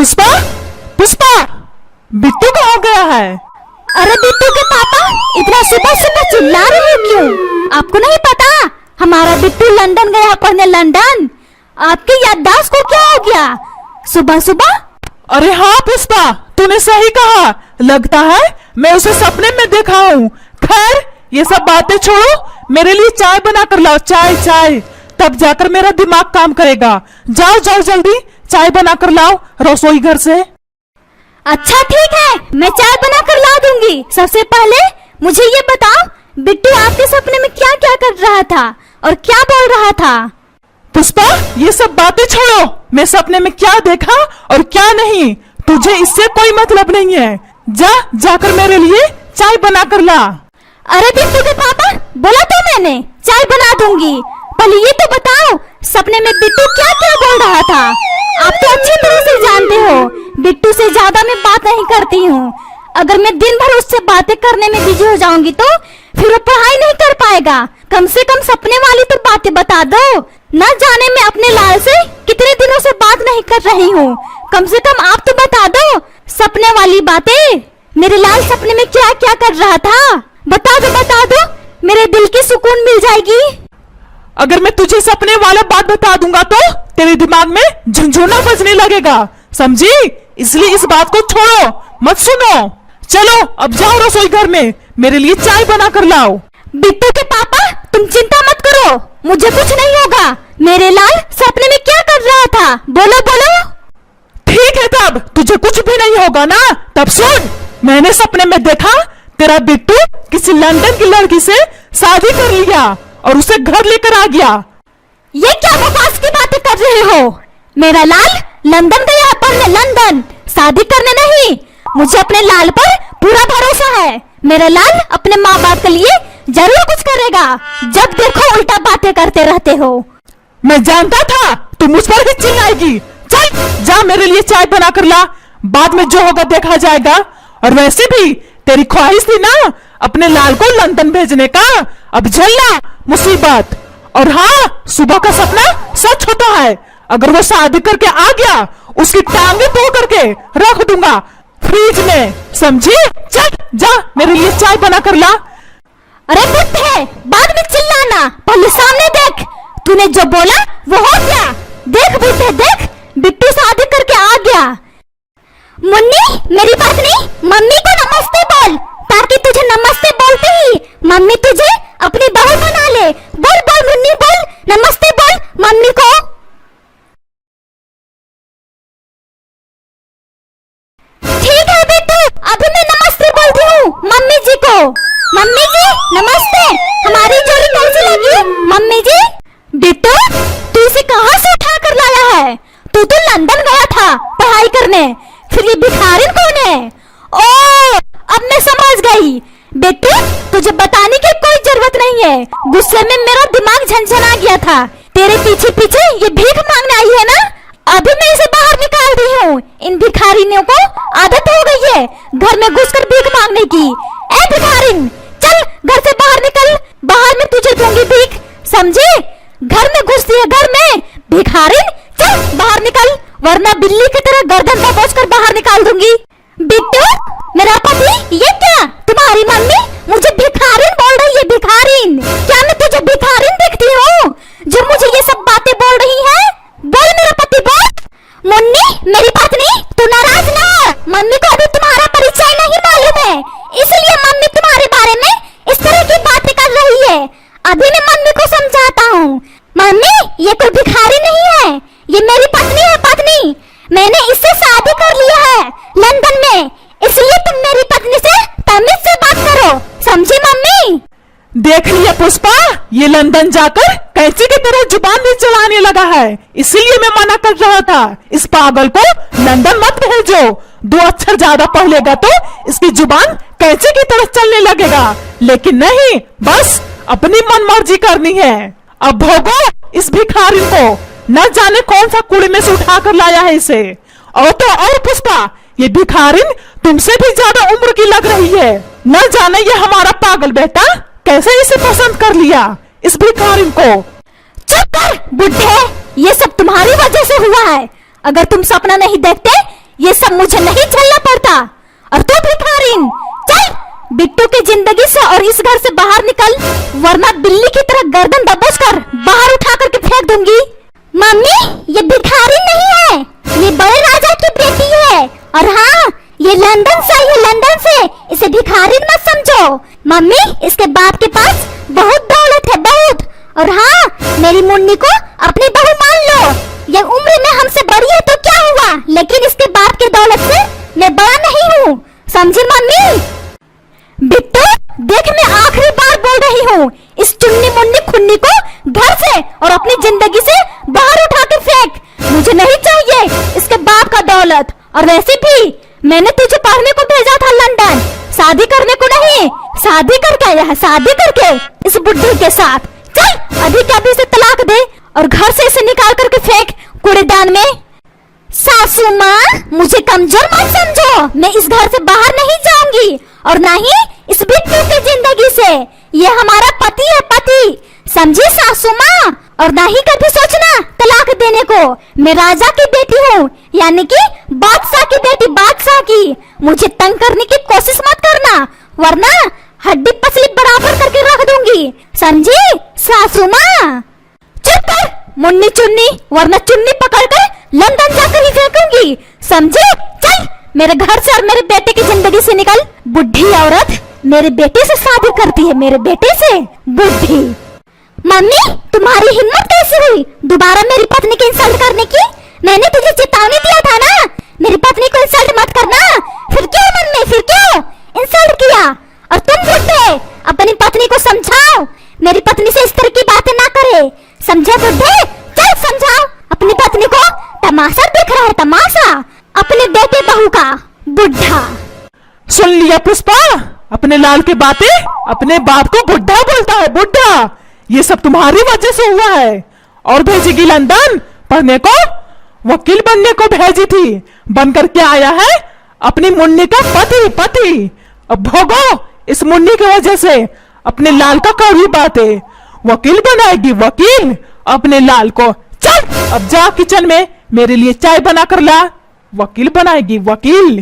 पुष्पा, पुष्पा, बिट्टू कहाँ गया है? अरे बिट्टू के पापा इतना सुबह सुबह चिल्ला रहे हो क्यों? आपको नहीं पता हमारा बिट्टू लंदन गया पढ़ने। लंदन? आपकी याददाश्त को क्या हो गया सुबह सुबह? अरे हाँ पुष्पा, तूने सही कहा। लगता है मैं उसे सपने में देखा हूँ। खैर ये सब बातें छोड़ो, मेरे लिए चाय बना कर लाओ। चाय चाय, तब जाकर मेरा दिमाग काम करेगा। जाओ जाओ जल्दी चाय बना कर लाओ रसोई घर से। अच्छा ठीक है, मैं चाय बना कर ला दूंगी। सबसे पहले मुझे ये बताओ, बिट्टू आपके सपने में क्या क्या कर रहा था और क्या बोल रहा था? पुष्पा ये सब बातें छोड़ो, मैं सपने में क्या देखा और क्या नहीं तुझे इससे कोई मतलब नहीं है। जा जाकर मेरे लिए चाय बना कर ला। अरे बिट्टू के पापा, बोला तो मैंने चाय बना दूंगी। पहले ये तो बताओ सपने में बिट्टू क्या क्या बोल रहा था? आप तो अच्छी तरह से जानते हो बिट्टू से ज्यादा मैं बात नहीं करती हूँ। अगर मैं दिन भर उससे बातें करने में बिजी हो जाऊंगी तो फिर वो पढ़ाई नहीं कर पाएगा। कम से कम सपने वाली तो बातें बता दो। न जाने मैं अपने लाल से कितने दिनों से बात नहीं कर रही हूँ। कम से कम आप तो बता दो सपने वाली बातें। मेरे लाल सपने में क्या क्या कर रहा था? बता दो, मेरे दिल की सुकून मिल जाएगी। अगर मैं तुझे सपने वाला बात बता दूंगा तो तेरे दिमाग में झुनझुना बजने लगेगा, समझी? इसलिए इस बात को छोड़ो, मत सुनो। चलो अब जाओ रसोई घर में, मेरे लिए चाय बना कर लाओ। बिट्टू के पापा तुम चिंता मत करो, मुझे कुछ नहीं होगा। मेरे लाल सपने में क्या कर रहा था? बोलो बोलो। ठीक है तब तुझे कुछ भी नहीं होगा ना। तब सुन, मैंने सपने में देखा तेरा बिट्टू किसी लंदन की लड़की से शादी कर लिया और उसे घर लेकर आ गया। ये क्या बकवास की बातें कर रहे हो? मेरा लाल लंदन गया पढ़ने, लंदन, शादी करने नहीं। मुझे अपने लाल पर पूरा भरोसा है। मेरा लाल अपने माँ बाप के लिए जरूर कुछ करेगा। जब देखो उल्टा बातें करते रहते हो। मैं जानता था तुम मुझ पर ही चिल्लाएगी। चल जा मेरे लिए चाय बना कर ला, बाद में जो होगा देखा जाएगा। और वैसे भी तेरी ख्वाहिश थी ना अपने लाल को लंदन भेजने का, अब झेलना मुसीबत। और हाँ, सुबह का सपना सच होता है। अगर वो शादी करके आ गया उसकी टांगे तोड़ करके रख दूंगा फ्रिज में, समझी? चल जा मेरे लिए चाय बना कर ला। अरे बुड्ढे, बाद में चिल्लाना, पहले सामने देख। तूने जो बोला वो हो गया। देख बुड्ढे देख, बिट्टू शादी करके आ गया। मुन्नी मेरी पत्नी, मम्मी को नमस्ते बोल, ताकि तुझे नमस्ते बोलते ही मम्मी तुझे अपनी बहू बना ले। बोल बोल मुन्नी बोल, नमस्ते बोल मम्मी को। ठीक है बिट्टू, अभी मैं नमस्ते बोलती हूँ मम्मी जी को। मम्मी जी नमस्ते, हमारी जोड़ी कैसी लगी मम्मी जी? बिट्टू तू इसे कहाँ से उठा कर लाया है? तू तो लंदन गया था पढ़ाई करने, फिर ये भिखारिन कौन है? ओ अब मैं समझ गई। बिट्टू तुझे बताने की कोई जरूरत नहीं है, गुस्से में मेरा दिमाग झंझना गया था। तेरे पीछे पीछे ये भीख मांगने आई है ना, अभी मैं इसे बाहर निकाल दी हूँ। इन भिखारिनियों को आदत हो गई है घर में घुसकर भीख मांगने की। ए भिखारिन, चल घर से बाहर निकल, बाहर में तुझे दूंगी भीख, समझे? घर में घुसती है घर में भिखारिन, चल बाहर निकल, वरना बिल्ली की तरह गर्दन दबोच कर बाहर निकाल दूंगी। बिट्टू मेरा पति, ये क्या तुम्हारी मम्मी मुझे भिखारिन बोल रही है? भिखारिन? क्या मैं तुझे भिखारिन दिखती हूँ जो मुझे ये सब बातें बोल रही है? बोल मेरा पति बोल। मुन्नी मेरी पत्नी, तू नाराज ना हो, मम्मी को अभी तुम्हारा परिचय नहीं मालूम है, इसलिए मम्मी तुम्हारे बारे में इस तरह की बातें कर रही है। अभी मैं मम्मी को समझाता हूँ। मम्मी ये कोई भिखारी नहीं है, ये मेरी पत्नी है, पत्नी। मैंने इससे शादी कर लिया है लंदन में, इसलिए तुम मेरी पत्नी से तमीज से बात करो, समझी मम्मी? देख लिया पुष्पा, ये लंदन जाकर कैंची की तरह जुबान भी चलाने लगा है, इसीलिए मैं मना कर रहा था इस पागल को लंदन मत भेजो। 2 अक्षर ज्यादा पढ़ लेगा तो इसकी जुबान कैंची की तरह चलने लगेगा, लेकिन नहीं, बस अपनी मनमर्जी करनी है। अब भोगो इस भिखारी को, न जाने कौन सा कुएं में से उठा कर लाया है इसे। और तो और पुष्पा, ये भिखारिन तुमसे भी ज्यादा उम्र की लग रही है। न जाने ये हमारा पागल बेटा कैसे इसे पसंद कर लिया, इस भिखारिन को। चुप कर बुड्ढे, ये सब तुम्हारी वजह से हुआ है। अगर तुम सपना नहीं देखते ये सब मुझे नहीं झेलना पड़ता। और तू भिखारिन, चल बिट्टू की जिंदगी से और इस घर से बाहर निकल, वरना बिल्ली की तरह गर्दन दबोच कर बाहर उठा करके फेंक दूंगी। मम्मी, ये भिखारिन नहीं है, ये बड़े राजा की बेटी है। और हाँ, ये लंदन से, इसे भिखारिन मत समझो। मम्मी, इसके बाप के पास बहुत दौलत है, बहुत। और हाँ, मेरी मुन्नी को अपनी बहू मान लो। ये उम्र में हमसे बड़ी है तो क्या हुआ, लेकिन इसके बाप की दौलत से मैं बड़ा नहीं हूँ, समझी मम्मी? बिट्टू, देख मैं आखिरी बार बोल रही हूँ, इस चुन्नी मुन्नी खुन्नी को घर से और अपनी जिंदगी से बाहर उठा के फेंक। मुझे नहीं चाहिए इसके बाप का दौलत। और वैसे भी मैंने तुझे पढ़ने को भेजा था लंदन, शादी करने को नहीं। शादी करके आया है, शादी करके इस बुड्ढी के साथ। चल अभी के अभी से तलाक दे और घर से इसे निकाल करके फेंक कूड़ेदान में। सासू माँ, मुझे कमजोर मत समझो, मैं इस घर से बाहर नहीं जाऊंगी और ना ही इस बिट्टू की जिंदगी से। ये हमारा पति है, पति, समझी सासू माँ? और ना ही कभी सोचना तलाक देने को। मैं राजा की बेटी हूँ, यानी कि बादशाह की बेटी, बादशाह की। मुझे तंग करने की कोशिश मत करना, वरना हड्डी पसली बराबर करके रख दूंगी, समझी सासू माँ? चुप कर मुन्नी चुन्नी, वरना चुन्नी पकड़ कर लंदन जाकर ही फेंकूंगी, समझे? चल मेरे घर से और मेरे बेटे की जिंदगी से निकल। बुढ़ी औरत मेरे बेटे से शादी करती है, मेरे बेटे से, बुढ़ी। मम्मी, तुम्हारी हिम्मत कैसे हुई दोबारा मेरी पत्नी की इंसल्ट करने की? मैंने तुझे चेतावनी दिया था ना, मेरी पत्नी को इंसल्ट मत करना। फिर क्यों मम्मी, फिर क्यों इंसल्ट किया? और तुम बुढ़े, अपनी पत्नी को समझाओ, मेरी पत्नी से इस तरह की बातें ना करे, समझे बुढ़े? चल समझाओ अपनी पत्नी को, तमाशा दिख रहा है, तमाशा अपने बेटे बहू का, बुढ़ा। सुन लिया पुष्पा, अपने लाल की बातें, अपने बाप को बुढ़ा बोलता है, बुढ़ा। ये सब तुम्हारी वजह से हुआ है। और भेजेगी लंदन पढ़ने को, वकील बनने को भेजी थी, बन करके आया है अपनी मुन्नी का पति, पति। अब भोगो इस मुन्नी की वजह से अपने लाल का कड़वी बातें। वकील बनाएगी, वकील, अपने लाल को। चल अब जा किचन में मेरे लिए चाय बना कर ला, वकील बनाएगी, वकील।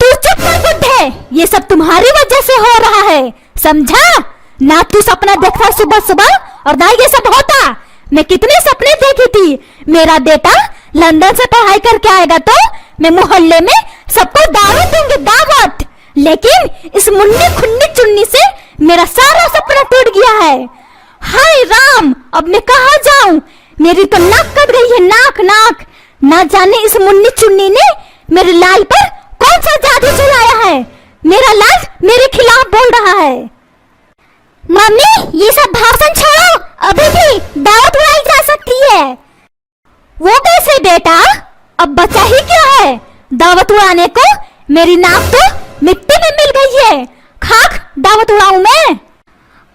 तू चुप कर बुड्ढे, ये सब तुम्हारी वजह से हो रहा है, समझा? ना तू सपना देखता सुबह सुबह और ना ये सब होता। मैं कितने सपने देखी थी, मेरा बेटा लंदन से पढ़ाई करके आएगा तो मैं मोहल्ले में सबको दावत दूंगी, दावत। लेकिन इस मुन्नी खुन्नी चुन्नी से मेरा सारा सपना टूट गया है। हाय राम, अब मैं कहाँ जाऊं? मेरी तो नाक कट गई है, नाक, नाक। ना जाने इस मुन्नी चुन्नी ने मेरे लाल पर कौन सा जादू चलाया है। मेरा लाल मेरे खिलाफ बोल रहा है। मम्मी, ये सब भाषण छोड़ो, अभी भी दावत उड़ाई जा सकती है। वो कैसे बेटा, अब बचा ही क्या है दावत उड़ाने को? मेरी नाक तो मिट्टी में मिल गई है, खाक दावत उड़ाऊं मैं?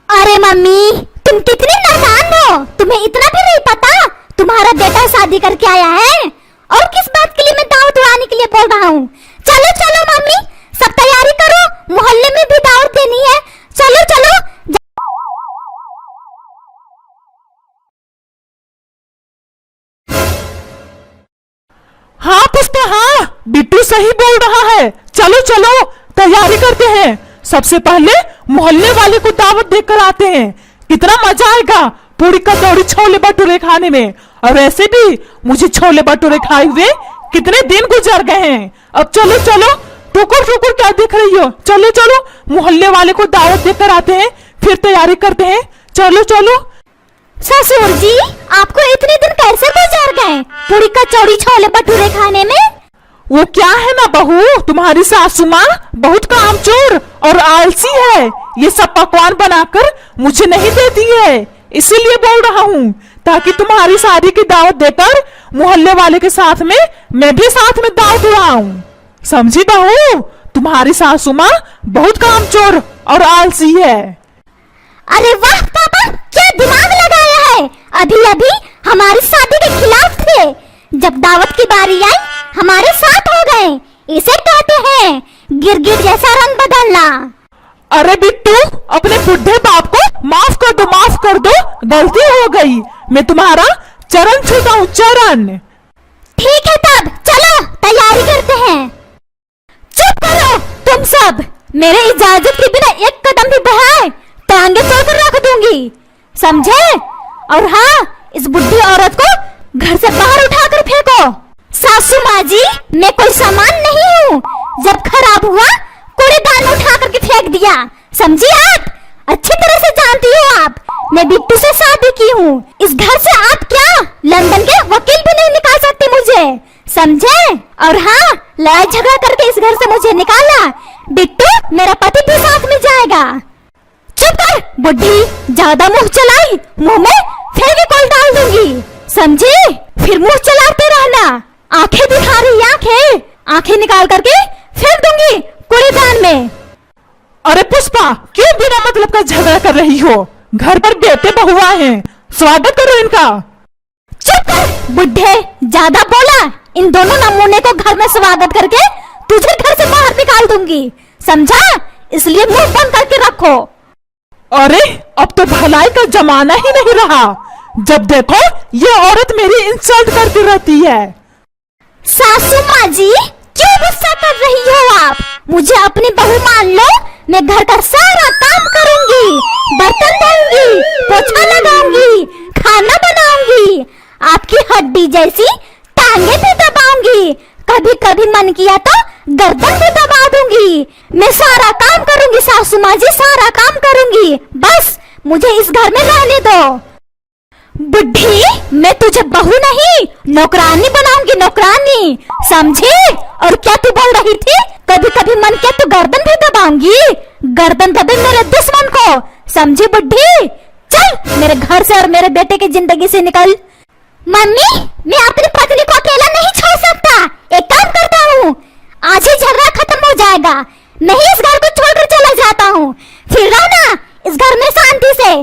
अरे मम्मी, तुम कितनी नादान हो, तुम्हें इतना भी नहीं पता तुम्हारा बेटा शादी करके आया है? और किस बात के लिए मैं दावत उड़ाने के लिए बोल रहा हूँ? चलो चलो मम्मी, सब तैयारी करो, मोहल्ले में भी दावत देनी है। चलो चलो। हाँ पुष्पा, हाँ बिट्टू सही बोल रहा है। चलो चलो तैयारी करते हैं, सबसे पहले मोहल्ले वाले को दावत देकर आते हैं। कितना मजा आएगा पूरी कचौड़ी छोले भटूरे खाने में। और वैसे भी मुझे छोले भटूरे खाए हुए कितने दिन गुजर गए हैं। अब चलो चलो, टुकुर टुकुर क्या देख रही हो? चलो चलो मोहल्ले वाले को दावत देकर आते हैं, फिर तैयारी करते हैं। चलो चलो। ससुर जी, आपको इतने दिन कैसे गुजर गए पूरी कचौड़ी छोले भटूरे खाने में? वो क्या है ना बहू, तुम्हारी सासू माँ बहुत कामचोर और आलसी है। ये सब पकवान बनाकर मुझे नहीं देती है, इसीलिए बोल रहा हूँ, ताकि तुम्हारी शादी की दावत देकर मोहल्ले वाले के साथ में मैं भी साथ में दावत उड़ाऊं। समझी बहू, तुम्हारी सासू माँ बहुत कामचोर और आलसी है। अरे वाह पापा, क्या दिमाग लगाया है। अभी अभी हमारी शादी के खिलाफ थे, जब दावत की बारी आई हमारे साथ हो गए। इसे कहते हैं गिरगिट जैसा रंग बदलना। अरे बिट्टू, अपने बुढ़े बाप को माफ कर दो, माफ कर दो, गलती हो गई। मैं तुम्हारा चरण छूता हूँ, चरण। ठीक है तब चलो तैयारी करते मेरे इजाजत के बिना एक कदम भी बढ़ाए टांगे तोड़कर रख दूंगी, समझे? और हाँ, इस बुढ़ी औरत को घर से बाहर उठाकर फेंको। सासू माँ जी, मैं कोई सामान नहीं हूँ, जब खराब हुआ कूड़ेदान में उठा करके फेंक दिया, समझी आप? अच्छी तरह से जानती हो आप, मैं बिट्टू से शादी की हूँ। इस घर से आप क्या लंदन के वकील भी नहीं निकाल सकते मुझे, समझे? और हाँ, लड़ाई झगड़ा करके इस घर से मुझे निकाला, बिट्टू मेरा पति भी साथ में जाएगा। चुप कर बुढ़ी, ज्यादा मुंह चलाई, मुंह में फेविकोल डाल दूंगी, समझी? फिर मुंह चलाते रहना। आंखें दिखा रही, आंखें निकाल करके फेंक दूंगी कूड़ेदान में। अरे पुष्पा, क्यों बिना मतलब का झगड़ा कर रही हो? घर पर बेटे बहुआ हैं, स्वागत करो इनका। चुप कर बुढ़े, ज्यादा बोला, इन दोनों नमूने को घर में स्वागत करके तुझे घर से बाहर निकाल दूंगी, समझा? इसलिए मुंह बंद करके रखो। अरे अब तो भलाई का जमाना ही नहीं रहा, जब देखो ये औरत मेरी इंसल्ट करती रहती है। सासू माँ जी, क्यों गुस्सा कर रही हो आप? मुझे अपनी बहू मान लो, मैं घर का सारा काम करूंगी, बर्तन धोऊंगी, पोछा लगाऊंगी, खाना बनाऊंगी, आपकी हड्डी जैसी टांगे भी दबाऊंगी, कभी कभी मन किया तो गर्दन भी दबा दूंगी। मैं सारा काम करूंगी सासू माँ जी, सारा काम करूंगी, बस मुझे इस घर में रहने दो। बुढ़ी, मैं तुझे बहू नहीं नौकरानी बनाऊंगी, नौकरानी, समझी? और क्या तू बोल रही थी? कभी कभी मन किया तो गर्दन भी दबाऊंगी, गर्दन दबे मेरे दुश्मन को, समझी बुढ़ी? चल मेरे घर से और मेरे बेटे की जिंदगी से निकल। मम्मी, मैं अपनी पत्नी को अकेला नहीं छोड़ सकता, एक काम करता हूँ, आज ही झगड़ा खत्म हो जाएगा, मैं ही इस घर को छोड़कर चला जाता हूँ, फिर रहना इस घर में शांति से।